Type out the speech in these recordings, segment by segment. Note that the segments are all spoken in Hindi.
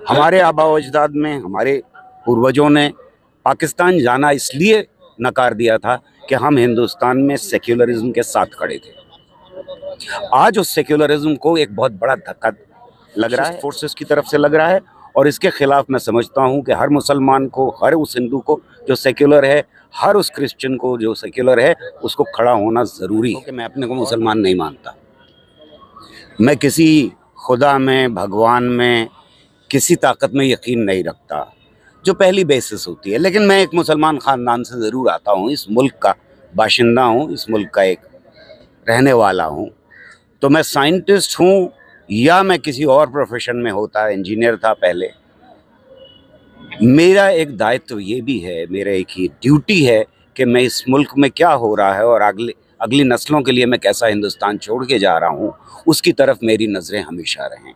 हमारे आबा व अजदाद में हमारे पूर्वजों ने पाकिस्तान जाना इसलिए नकार दिया था कि हम हिंदुस्तान में सेक्युलरिज्म के साथ खड़े थे। आज उस सेक्युलरिज्म को एक बहुत बड़ा धक्का लग रहा है, फोर्सेस की तरफ से लग रहा है, और इसके खिलाफ मैं समझता हूं कि हर मुसलमान को, हर उस हिंदू को जो सेक्युलर है, हर उस क्रिश्चियन को जो सेक्युलर है, उसको खड़ा होना ज़रूरी है। कि मैं अपने को मुसलमान नहीं मानता, मैं किसी खुदा में, भगवान में, किसी ताकत में यकीन नहीं रखता, जो पहली बेसिस होती है। लेकिन मैं एक मुसलमान ख़ानदान से ज़रूर आता हूँ, इस मुल्क का बाशिंदा हूँ, इस मुल्क का एक रहने वाला हूँ। तो मैं साइंटिस्ट हूँ या मैं किसी और प्रोफेशन में होता, इंजीनियर था पहले, मेरा एक दायित्व ये भी है, मेरा एक ये ड्यूटी है कि मैं इस मुल्क में क्या हो रहा है और अगली नस्लों के लिए मैं कैसा हिंदुस्तान छोड़ के जा रहा हूँ, उसकी तरफ मेरी नज़रें हमेशा रहें।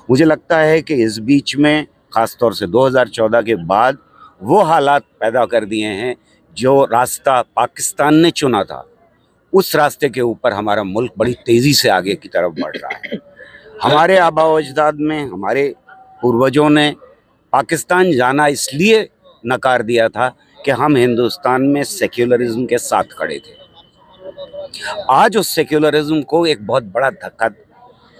मुझे लगता है कि इस बीच में ख़ास तौर से 2014 के बाद वो हालात पैदा कर दिए हैं, जो रास्ता पाकिस्तान ने चुना था, उस रास्ते के ऊपर हमारा मुल्क बड़ी तेज़ी से आगे की तरफ बढ़ रहा है। हमारे आबा व अजदाद में हमारे पूर्वजों ने पाकिस्तान जाना इसलिए नकार दिया था कि हम हिंदुस्तान में सेक्युलरिज्म के साथ खड़े थे। आज उस सेक्युलरिज्म को एक बहुत बड़ा धक्का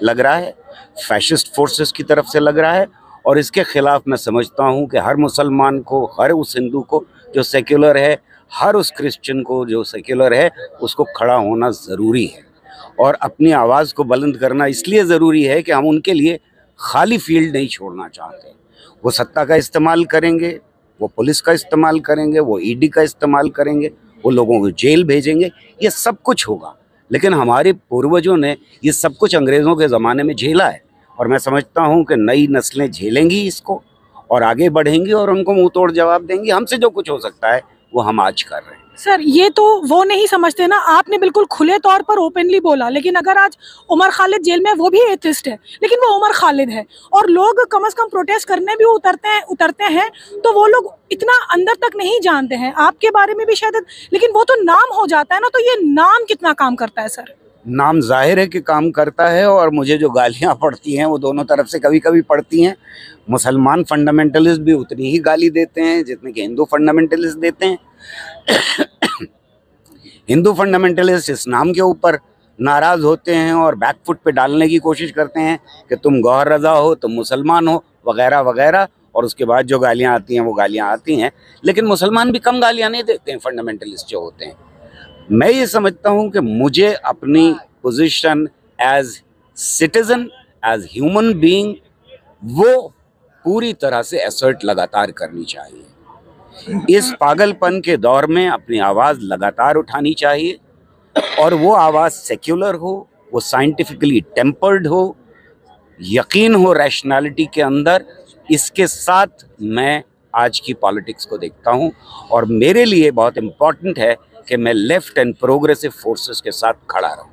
लग रहा है, फैशिस्ट फोर्सेस की तरफ से लग रहा है, और इसके खिलाफ मैं समझता हूँ कि हर मुसलमान को, हर उस हिंदू को जो सेक्युलर है, हर उस क्रिश्चियन को जो सेक्युलर है, उसको खड़ा होना ज़रूरी है। और अपनी आवाज़ को बुलंद करना इसलिए ज़रूरी है कि हम उनके लिए खाली फील्ड नहीं छोड़ना चाहते। वो सत्ता का इस्तेमाल करेंगे, वो पुलिस का इस्तेमाल करेंगे, वो ईडी का इस्तेमाल करेंगे, वो लोगों को जेल भेजेंगे, ये सब कुछ होगा। लेकिन हमारे पूर्वजों ने ये सब कुछ अंग्रेज़ों के ज़माने में झेला है, और मैं समझता हूँ कि नई नस्लें झेलेंगी इसको और आगे बढ़ेंगी और उनको मुंह तोड़ जवाब देंगी। हमसे जो कुछ हो सकता है वो हम आज कर रहे हैं। सर, ये तो वो नहीं समझते ना, आपने बिल्कुल खुले तौर पर ओपनली बोला, लेकिन अगर आज उमर खालिद जेल में, वो भी एथिस्ट है लेकिन वो उमर खालिद है, और लोग कम से कम प्रोटेस्ट करने भी उतरते हैं तो वो लोग इतना अंदर तक नहीं जानते हैं आपके बारे में भी शायद, लेकिन वो तो नाम हो जाता है ना, तो ये नाम कितना काम करता है सर? नाम जाहिर है कि काम करता है, और मुझे जो गालियाँ पड़ती हैं वो दोनों तरफ से कभी कभी पड़ती हैं। मुसलमान फंडामेंटलिस्ट भी उतनी ही गाली देते हैं जितने कि हिंदू फंडामेंटलिस्ट देते हैं। हिंदू फंडामेंटलिस्ट इस नाम के ऊपर नाराज़ होते हैं और बैकफुट पे डालने की कोशिश करते हैं कि तुम गौहर रज़ा हो, तुम मुसलमान हो, वगैरह वगैरह, और उसके बाद जो गालियाँ आती हैं वो गालियाँ आती हैं। लेकिन मुसलमान भी कम गालियाँ नहीं देते हैं फंडामेंटलिस्ट जो होते हैं। मैं ये समझता हूँ कि मुझे अपनी position as citizen, as human being, वो पूरी तरह से असर्ट लगातार करनी चाहिए। इस पागलपन के दौर में अपनी आवाज़ लगातार उठानी चाहिए, और वो आवाज़ सेक्युलर हो, वो साइंटिफिकली टेम्पर्ड हो, यकीन हो रैशनैलिटी के अंदर। इसके साथ मैं आज की पॉलिटिक्स को देखता हूँ, और मेरे लिए बहुत इम्पॉर्टेंट है कि मैं लेफ्ट एंड प्रोग्रेसिव फोर्सेस के साथ खड़ा रहूँ।